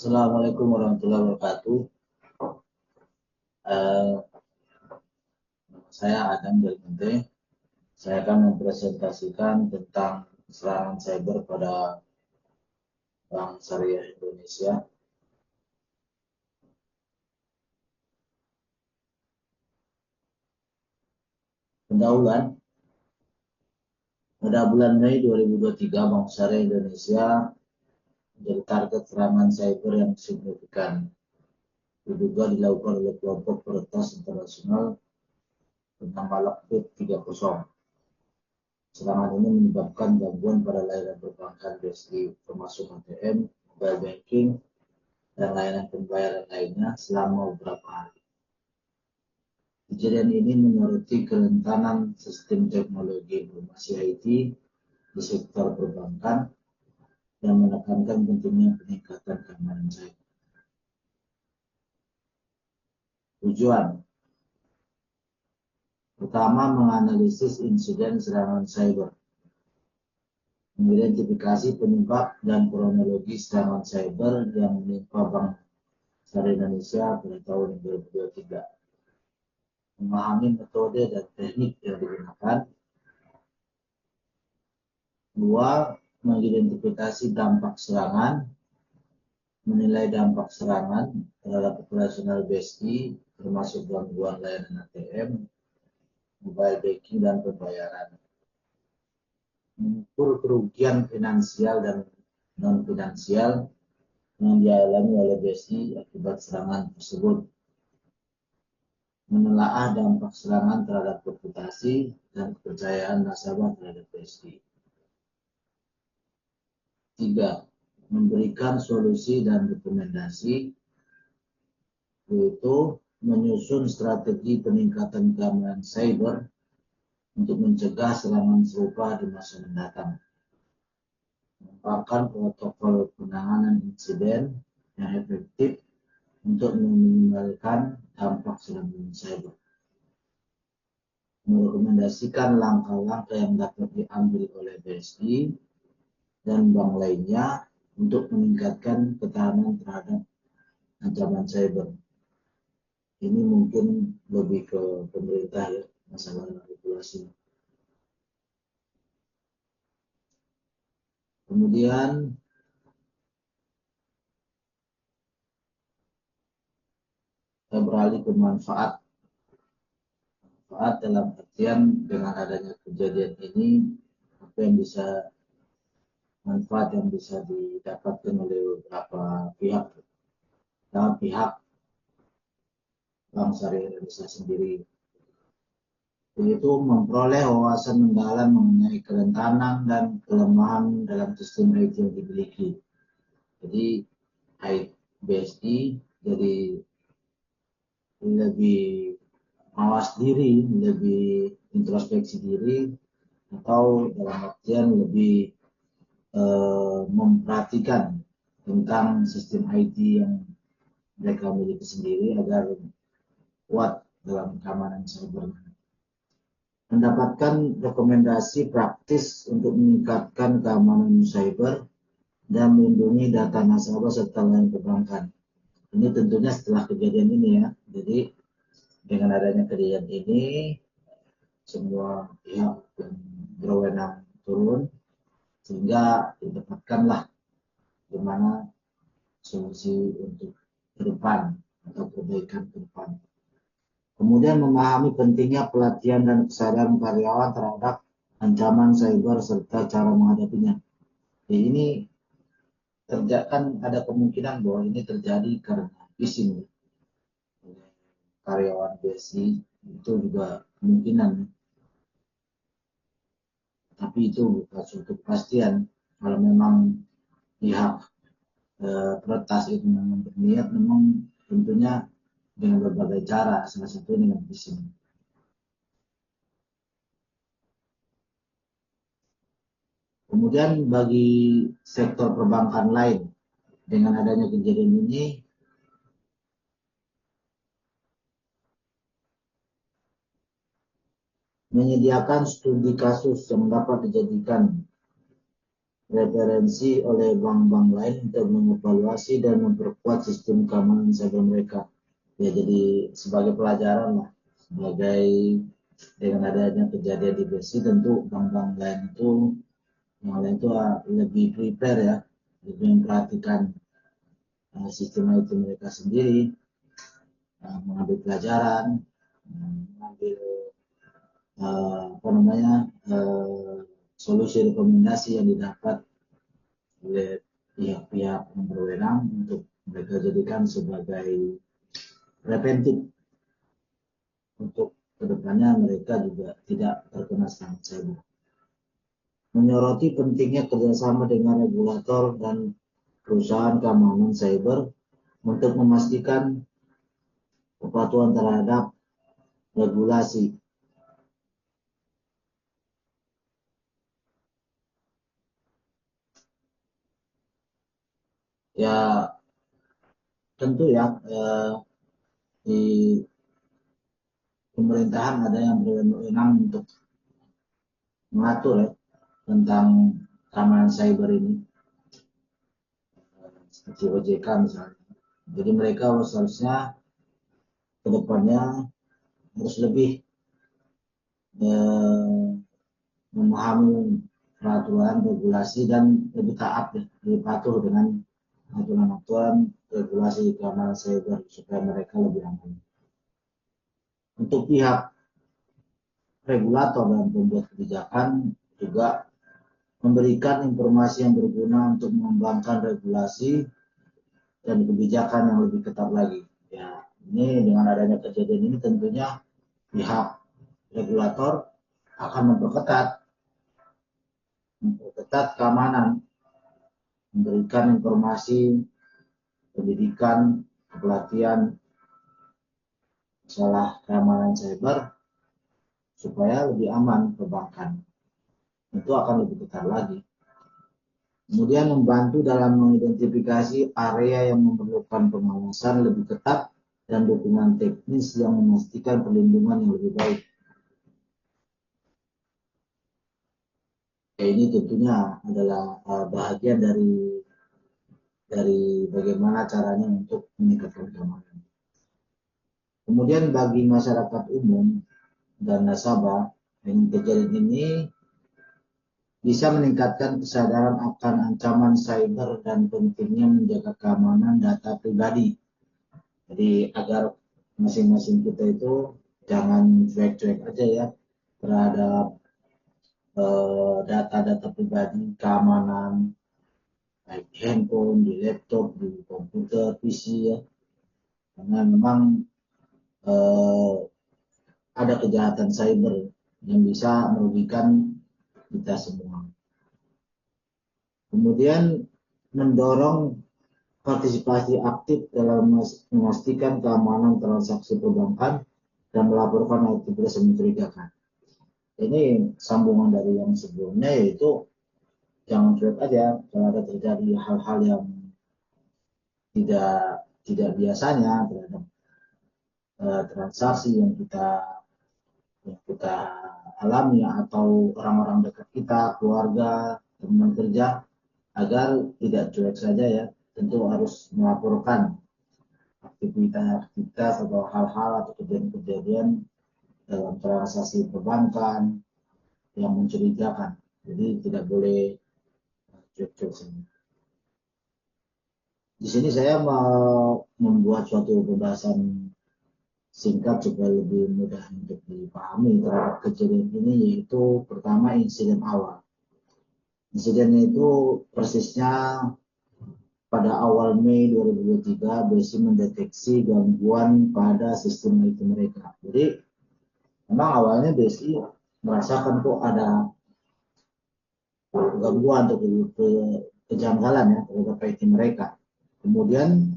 Assalamualaikum warahmatullahi wabarakatuh. Eh, saya Adam dari Mente. Saya akan mempresentasikan tentang serangan cyber pada Bank Syariah Indonesia. Pendahuluan, pada bulan Mei 2023, Bank Syariah Indonesia menjadi target serangan cyber yang signifikan. Diduga dilakukan oleh kelompok peretas internasional bernama Lakbit 30. Serangan ini menyebabkan gangguan pada layanan perbankan BSI, termasuk ATM, mobile banking, dan layanan pembayaran lainnya selama beberapa hari. Kejadian ini menyoroti kerentanan sistem teknologi informasi IT di sektor perbankan dan menekankan pentingnya peningkatan keamanan cyber. Tujuan pertama, menganalisis insiden serangan cyber, mengidentifikasi penyebab dan kronologi serangan cyber yang menimpa Bank Syariah Indonesia pada tahun 2023, memahami metode dan teknik yang digunakan. Dua, mengidentifikasi dampak serangan, menilai dampak serangan terhadap operasional BSI, termasuk gangguan layanan ATM, mobile banking, dan pembayaran. Mengukur kerugian finansial dan non-finansial yang dialami oleh BSI akibat serangan tersebut. Menelaah dampak serangan terhadap reputasi dan kepercayaan nasabah terhadap BSI. 3. Memberikan solusi dan rekomendasi, yaitu menyusun strategi peningkatan keamanan cyber untuk mencegah serangan serupa di masa mendatang, mengembangkan protokol penanganan insiden yang efektif untuk meminimalkan dampak serangan cyber, merekomendasikan langkah-langkah yang dapat diambil oleh BSI dan bank lainnya untuk meningkatkan ketahanan terhadap ancaman cyber. Ini mungkin lebih ke pemerintah ya, masalah regulasi. Kemudian kita beralih ke manfaat. Manfaat dalam artian dengan adanya kejadian ini, apa yang bisa manfaat yang bisa didapatkan oleh beberapa pihak. Pertama, pihak Bank Syariah Indonesia sendiri, yaitu memperoleh wawasan mendalam mengenai kerentanan dan kelemahan dalam sistem IT yang dimiliki. Jadi BSI jadi lebih mawas diri, lebih introspeksi diri, atau dalam artian lebih memperhatikan tentang sistem IT yang mereka miliki sendiri agar kuat dalam keamanan cyber. Mendapatkan rekomendasi praktis untuk meningkatkan keamanan cyber dan melindungi data nasabah serta layanan perbankan. Ini tentunya setelah kejadian ini ya. Jadi dengan adanya kejadian ini, semua pihak yang berwenang turun sehingga didapatkanlah bagaimana solusi untuk ke depan atau perbaikan ke depan. Kemudian memahami pentingnya pelatihan dan kesadaran karyawan terhadap ancaman cyber serta cara menghadapinya. Jadi ini kan ada kemungkinan bahwa ini terjadi karena phishing karyawan BSI, itu juga kemungkinan. Tapi itu bukan suatu kepastian. Kalau memang pihak peretas itu memang berniat, memang tentunya dengan berbagai cara, salah satunya dengan phishing. Kemudian bagi sektor perbankan lain, dengan adanya kejadian ini, menyediakan studi kasus yang dapat dijadikan referensi oleh bank-bank lain untuk mengevaluasi dan memperkuat sistem keamanan cyber mereka. Ya, jadi sebagai pelajaran lah, sebagai dengan adanya kejadian di BSI, tentu bank-bank lain itu yang lain itu lebih prepare ya, lebih memperhatikan sistem itu mereka sendiri, mengambil pelajaran, mengambil apa namanya solusi rekomendasi yang didapat oleh pihak-pihak yang berwenang untuk mereka jadikan sebagai preventif untuk kedepannya mereka juga tidak terkena serangan cyber. Menyoroti pentingnya kerjasama dengan regulator dan perusahaan keamanan cyber untuk memastikan kepatuhan terhadap regulasi. Ya, tentu ya, di pemerintahan ada yang berwenang untuk mengatur ya, tentang keamanan cyber ini, seperti OJK misalnya. Jadi mereka seharusnya kedepannya harus lebih memahami peraturan, regulasi, dan lebih taat, lebih patuh dengan aturan-aturan regulasi keamanan cyber supaya mereka lebih aman. Untuk pihak regulator dan pembuat kebijakan juga memberikan informasi yang berguna untuk mengembangkan regulasi dan kebijakan yang lebih ketat lagi. Ya, ini dengan adanya kejadian ini tentunya pihak regulator akan memperketat keamanan, memberikan informasi, pendidikan, pelatihan masalah keamanan cyber supaya lebih aman perbankan. Itu akan lebih ketat lagi. Kemudian membantu dalam mengidentifikasi area yang memerlukan pengawasan lebih ketat dan dukungan teknis yang memastikan perlindungan yang lebih baik. Ya, ini tentunya adalah bahagian dari bagaimana caranya untuk meningkatkan keamanan. Kemudian bagi masyarakat umum dan nasabah, dengan kejadian ini bisa meningkatkan kesadaran akan ancaman cyber dan pentingnya menjaga keamanan data pribadi. Jadi agar masing-masing kita itu jangan cuek-cuek aja ya terhadap data-data pribadi, keamanan baik di handphone, di laptop, di komputer, PC ya. Karena memang ada kejahatan cyber yang bisa merugikan kita semua. Kemudian mendorong partisipasi aktif dalam memastikan keamanan transaksi perbankan dan melaporkan aktivitas yang mencurigakan. Ini sambungan dari yang sebelumnya, yaitu jangan cuek aja kalau ada terjadi hal-hal yang tidak biasanya terhadap transaksi yang kita alami atau orang-orang dekat kita, keluarga, teman kerja, agar tidak cuek saja ya, tentu harus melaporkan aktivitas atau hal-hal atau kejadian-kejadian dalam transaksi perbankan yang mencurigakan. Jadi tidak boleh cuek-cuek saja. Di sini saya mau membuat suatu pembahasan singkat supaya lebih mudah untuk dipahami terhadap kejadian ini, yaitu pertama insiden awal. Insiden itu persisnya pada awal Mei 2023, BSI mendeteksi gangguan pada sistem IT mereka. Jadi memang awalnya BSI merasakan kok ada gangguan atau kejanggalan ya terhadap IT mereka. Kemudian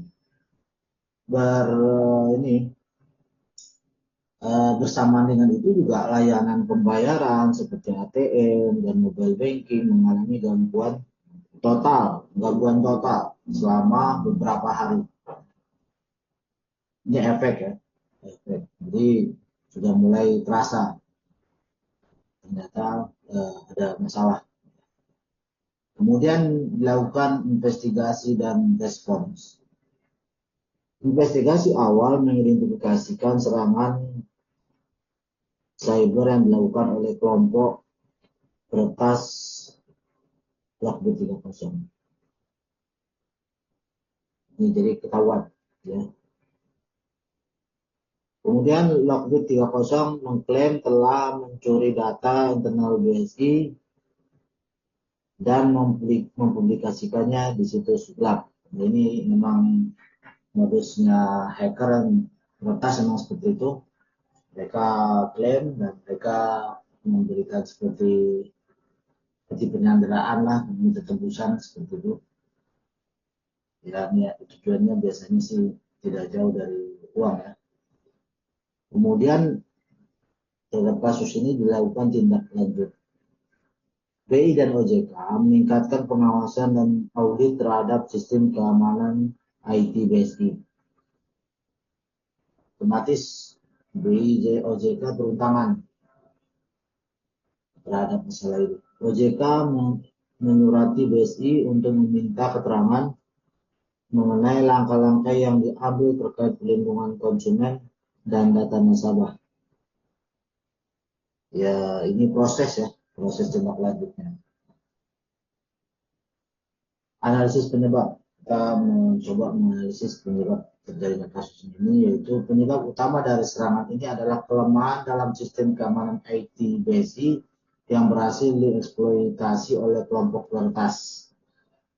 bersamaan dengan itu juga layanan pembayaran seperti ATM dan mobile banking mengalami gangguan total selama beberapa hari. Ini efek ya, efek. Jadi sudah mulai terasa ternyata ada masalah. Kemudian dilakukan investigasi dan respons. Investigasi awal mengidentifikasikan serangan cyber yang dilakukan oleh kelompok peretas Lockbit 30. Ini jadi ketahuan, ya. Kemudian Lockbit 30 mengklaim telah mencuri data internal BSI dan mempublikasikannya di situs lab. Ini memang modusnya hacker yang peretas memang seperti itu. Mereka klaim dan mereka memberikan seperti penyanderaan lah, meminta tebusan seperti itu. Ya, tujuannya biasanya sih tidak jauh dari uang, ya. Kemudian terhadap kasus ini dilakukan tindak lanjut. BI dan OJK meningkatkan pengawasan dan audit terhadap sistem keamanan IT BSI. Otomatis BI OJK turun tangan terhadap masalah itu. OJK menyurati BSI untuk meminta keterangan mengenai langkah-langkah yang diambil terkait perlindungan konsumen dan data nasabah. Ya, ini proses, ya, proses tindak lanjutnya. Analisis penyebab. Kita mencoba menganalisis penyebab terjadinya kasus ini, yaitu penyebab utama dari serangan ini adalah kelemahan dalam sistem keamanan IT BSI yang berhasil dieksploitasi oleh kelompok peretas.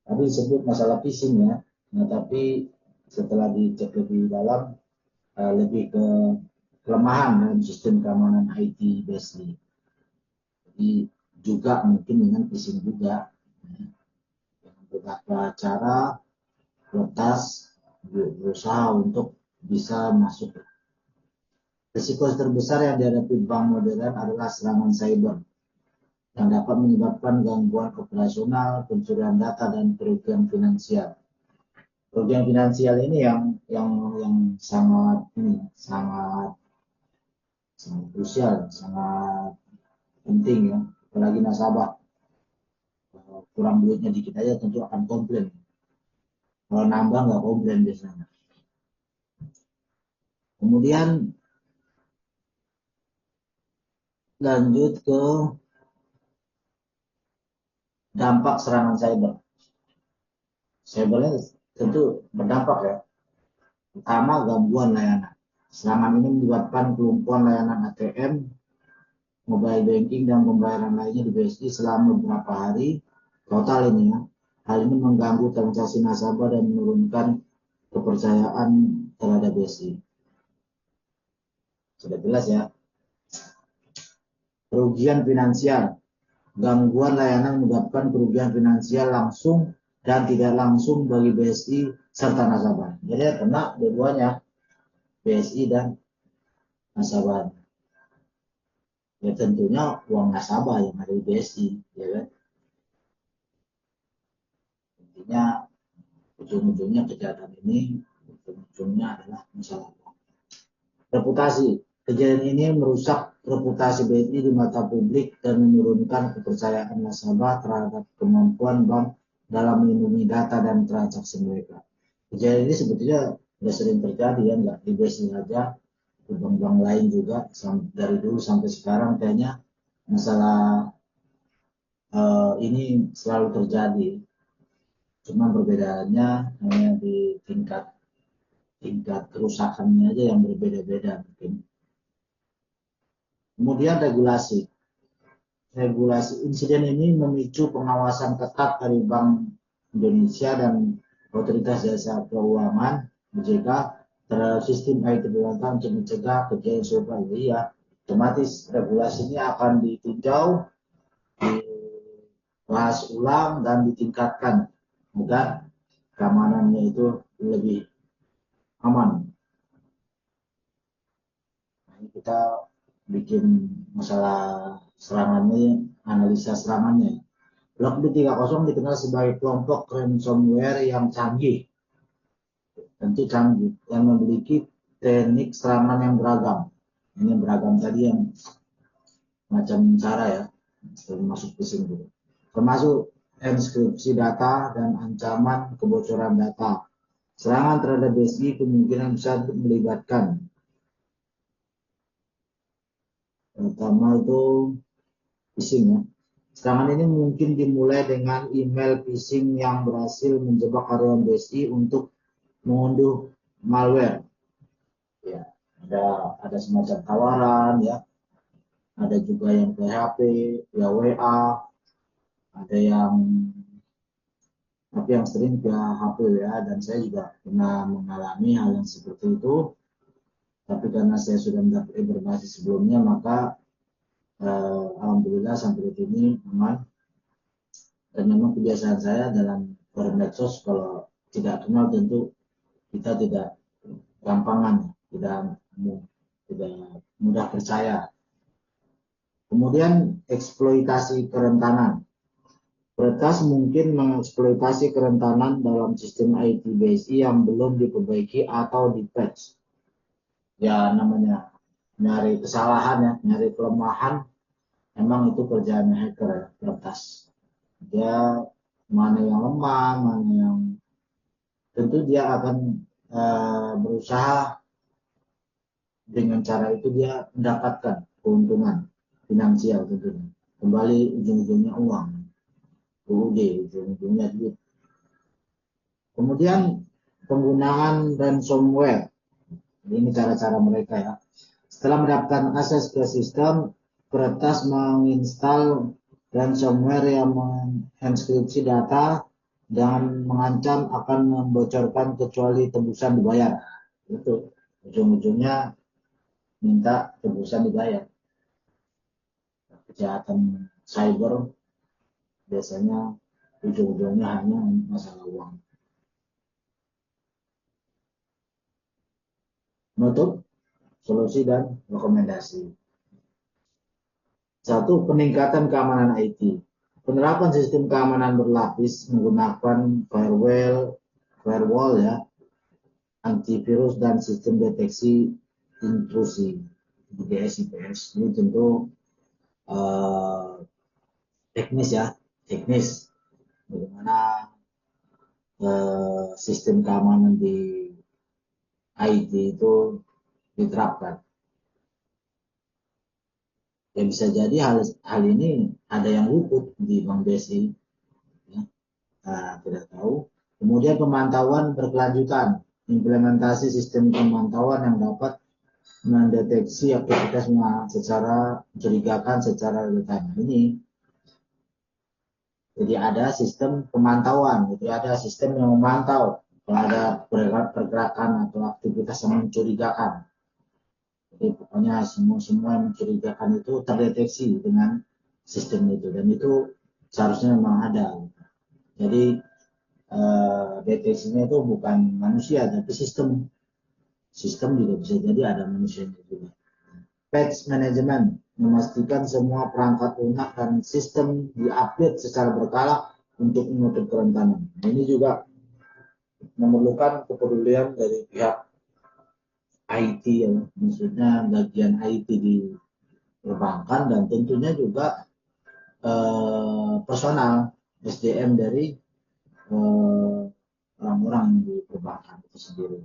Tadi disebut masalah phishing, ya. Nah, tapi setelah dicek lebih dalam, lebih ke kelemahan dalam sistem keamanan IT BSI. Jadi juga mungkin dengan phishing juga. Beberapa cara peretas berusaha untuk bisa masuk. Risiko terbesar yang dihadapi bank modern adalah serangan cyber yang dapat menyebabkan gangguan operasional, pencurian data, dan kerugian finansial. Kerugian finansial ini yang sangat krusial, sangat penting, ya. Apalagi nasabah, kurang duitnya dikit aja tentu akan komplain. Kalau nambah nggak komplain biasanya. Kemudian lanjut ke dampak serangan cyber. Cybernya tentu berdampak, ya. Pertama, gangguan layanan. Serangan ini menyebabkan kelumpuhan layanan ATM, mobile banking, dan pembayaran lainnya di BSI selama beberapa hari total ini, ya. Hal ini mengganggu transaksi nasabah dan menurunkan kepercayaan terhadap BSI. Sudah jelas, ya. Kerugian finansial. Gangguan layanan menyebabkan kerugian finansial langsung dan tidak langsung bagi BSI serta nasabah. Jadi kena dua-duanya, BSI dan nasabah. Ya tentunya uang nasabah yang ada di BSI, ya kan. Intinya ujung-ujungnya kejahatan ini ujung-ujungnya adalah masalah uang. Reputasi. Kejadian ini merusak reputasi BSI di mata publik dan menurunkan kepercayaan nasabah terhadap kemampuan bank dalam melindungi data dan transaksi mereka. Kejadian ini sebetulnya sudah sering terjadi, ya, nggak di BSI saja, di bank-bank lain juga dari dulu sampai sekarang kayaknya masalah ini selalu terjadi. Cuma perbedaannya hanya di tingkat kerusakannya aja yang berbeda-beda mungkin. Kemudian regulasi. Insiden ini memicu pengawasan ketat dari Bank Indonesia dan Otoritas Jasa Keuangan (OJK) terhadap sistem IT berlangganan untuk mencegah kejadian serupa. Ya, otomatis regulasi ini akan ditinjau, dibahas ulang, dan ditingkatkan agar keamanannya itu lebih aman. Nah, kita bikin masalah serangannya, analisa serangannya. Lockbit 30 dikenal sebagai kelompok ransomware yang canggih, tentu canggih, yang memiliki teknik serangan yang beragam. Ini beragam tadi yang macam cara, ya, termasuk phishing juga. Termasuk mengenkripsi data, dan ancaman kebocoran data. Serangan terhadap BSI kemungkinan bisa melibatkan pertama itu phishing ya. Serangan ini mungkin dimulai dengan email phishing yang berhasil menjebak karyawan BSI untuk mengunduh malware. Ya, ada semacam tawaran ya. Ada juga yang PHP, ya WA, ada yang tapi yang sering via HP ya, dan saya juga pernah mengalami hal yang seperti itu. Tapi karena saya sudah mendapat informasi sebelumnya, maka alhamdulillah sampai detik ini aman. Dan memang kebiasaan saya dalam bermedsos, kalau tidak kenal tentu kita tidak gampangan, tidak mudah percaya. Kemudian eksploitasi kerentanan. Peretas mungkin mengeksploitasi kerentanan dalam sistem IT BSI yang belum diperbaiki atau di-patch. Ya namanya nyari kesalahan ya, nyari kelemahan, memang itu kerjaannya hacker ya, peretas. Dia mana yang lemah, mana yang tentu dia akan berusaha dengan cara itu dia mendapatkan keuntungan finansial tentunya. Kembali ujung-ujungnya uang. UUD, ujung-ujungnya duit. Kemudian penggunaan ransomware. Ini cara-cara mereka ya. Setelah mendapatkan akses ke sistem, peretas menginstal ransomware yang mengenkripsi data dan mengancam akan membocorkan kecuali tebusan dibayar. Itu ujung-ujungnya minta tebusan dibayar. Kejahatan cyber biasanya ujung-ujungnya hanya masalah uang. Menutup, solusi dan rekomendasi. 1. Peningkatan keamanan IT. Penerapan sistem keamanan berlapis menggunakan firewall ya, antivirus dan sistem deteksi intrusi IDS/IPS. Ini tentu teknis ya, teknis bagaimana sistem keamanan di IT itu diterapkan. Ya bisa jadi hal ini ada yang luput di Bank BSI, ya. Tidak tahu. Kemudian pemantauan berkelanjutan, implementasi sistem pemantauan yang dapat mendeteksi aktivitasnya secara mencurigakan secara real-time. Ini jadi ada sistem pemantauan, jadi ada sistem yang memantau kalau ada pergerakan atau aktivitas yang mencurigakan. Jadi pokoknya semua yang mencurigakan itu terdeteksi dengan sistem itu, dan itu seharusnya memang ada. Jadi deteksinya itu bukan manusia tapi sistem juga bisa jadi ada manusianya juga. Patch management, memastikan semua perangkat lunak dan sistem diupdate secara berkala untuk menutup kerentanan. Ini juga memerlukan kepedulian dari pihak IT ya, maksudnya bagian IT di perbankan, dan tentunya juga personal SDM dari orang-orang di perbankan itu sendiri.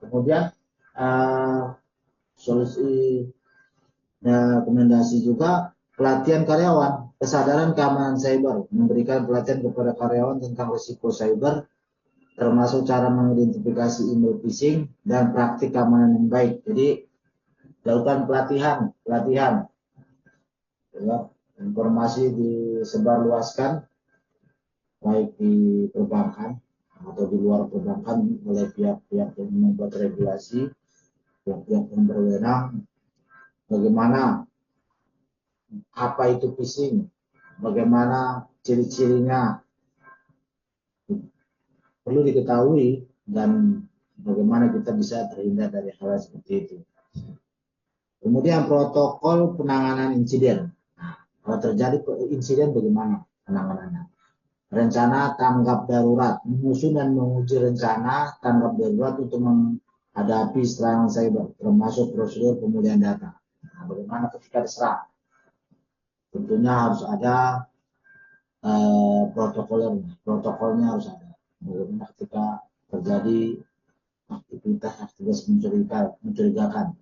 Kemudian solusi rekomendasi juga pelatihan karyawan, kesadaran keamanan cyber, memberikan pelatihan kepada karyawan tentang risiko cyber, termasuk cara mengidentifikasi email phishing dan praktik keamanan yang baik. Jadi lakukan pelatihan, ya, informasi disebarluaskan baik di perbankan atau di luar perbankan oleh pihak-pihak yang membuat regulasi, pihak-pihak yang berwenang, bagaimana, apa itu phishing, bagaimana ciri-cirinya perlu diketahui, dan bagaimana kita bisa terhindar dari hal seperti itu. Kemudian protokol penanganan insiden. Nah, kalau terjadi insiden bagaimana penanganannya? Rencana tanggap darurat, menyusun dan menguji rencana tanggap darurat untuk hadapi serangan cyber, termasuk prosedur pemulihan data. Nah, bagaimana ketika diserang? Tentunya harus ada protokolnya harus ada. Bagaimana ketika terjadi aktivitas mencurigakan.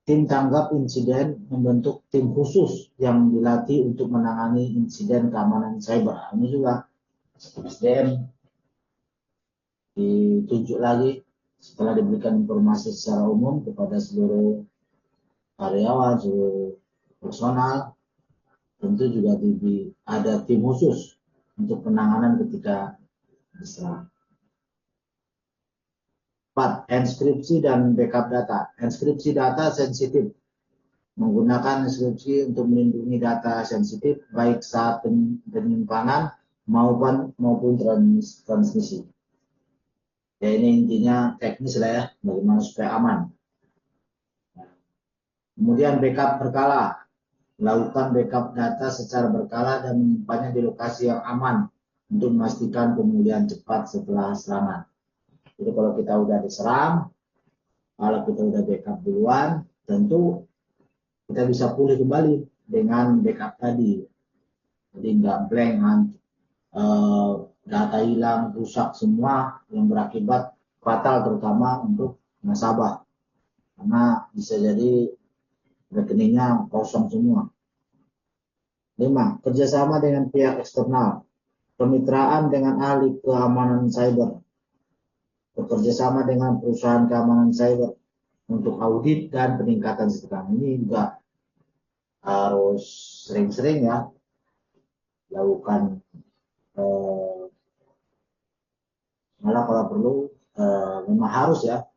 Tim tanggap insiden membentuk tim khusus yang dilatih untuk menangani insiden keamanan cyber. Ini juga SDM ditunjuk lagi setelah diberikan informasi secara umum kepada seluruh karyawan, seluruh personal. Tentu juga ada tim khusus untuk penanganan ketika diserang. 4. Enskripsi dan backup data. Enskripsi data sensitif. Menggunakan enskripsi untuk melindungi data sensitif baik saat penyimpanan maupun transmisi. Ya, ini intinya teknis lah ya, bagaimana supaya aman. Kemudian backup berkala. Lakukan backup data secara berkala dan menyimpannya di lokasi yang aman untuk memastikan pemulihan cepat setelah serangan. Jadi kalau kita udah diserang, kalau kita udah backup duluan, tentu kita bisa pulih kembali dengan backup tadi. Jadi nggak blank, data hilang, rusak semua yang berakibat fatal terutama untuk nasabah. Karena bisa jadi rekeningnya kosong semua. 5. Kerjasama dengan pihak eksternal. Kemitraan dengan ahli keamanan cyber. Bekerjasama dengan perusahaan keamanan cyber untuk audit dan peningkatan sistem. Ini juga harus sering-sering ya lakukan, malah kalau perlu memang harus ya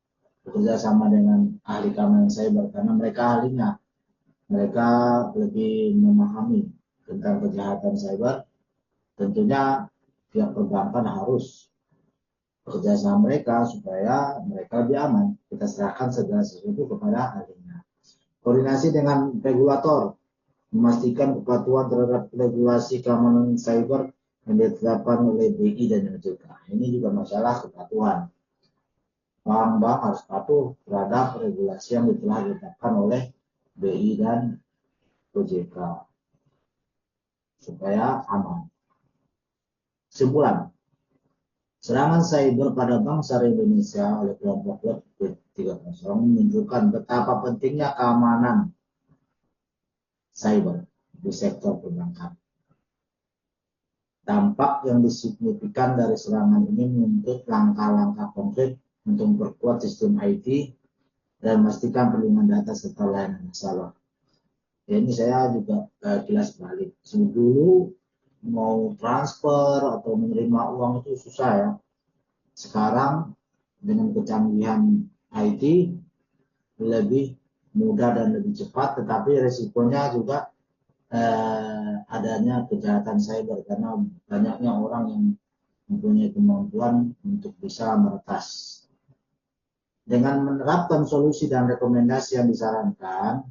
bekerjasama dengan ahli keamanan cyber karena mereka ahlinya, mereka lebih memahami tentang kejahatan cyber. Tentunya pihak perbankan harus bekerja sama mereka supaya mereka lebih aman. Kita serahkan segala sesuatu kepada ahlinya. Koordinasi dengan regulator, memastikan kepatuhan terhadap regulasi keamanan cyber yang ditetapkan oleh BI dan OJK. Ini juga masalah kepatuhan. Bank-bank harus patuh terhadap regulasi yang telah ditetapkan oleh BI dan OJK supaya aman. Kesimpulan, serangan cyber pada bangsa Indonesia oleh kelompok Web 3.0 menunjukkan betapa pentingnya keamanan cyber di sektor perbankan. Dampak yang signifikan dari serangan ini menuntut langkah-langkah konkret untuk memperkuat sistem IT dan memastikan perlindungan data serta layanan nasabah. Ya, ini saya juga jelas balik. Dulu mau transfer atau menerima uang itu susah ya. Sekarang dengan kecanggihan IT lebih mudah dan lebih cepat, tetapi resikonya juga adanya kejahatan cyber karena banyaknya orang yang mempunyai kemampuan untuk bisa meretas. Dengan menerapkan solusi dan rekomendasi yang disarankan,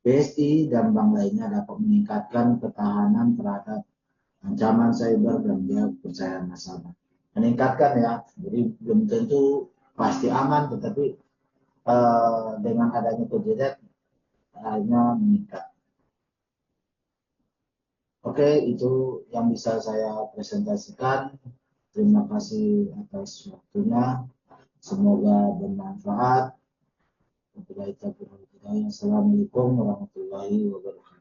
BSI dan bank lainnya dapat meningkatkan ketahanan terhadap ancaman cyber dan kepercayaan nasabah. Meningkatkan ya, jadi belum tentu pasti aman, tetapi dengan adanya kejadian hanya meningkat. Oke, itu yang bisa saya presentasikan. Terima kasih atas waktunya. Semoga bermanfaat. Assalamualaikum warahmatullahi wabarakatuh.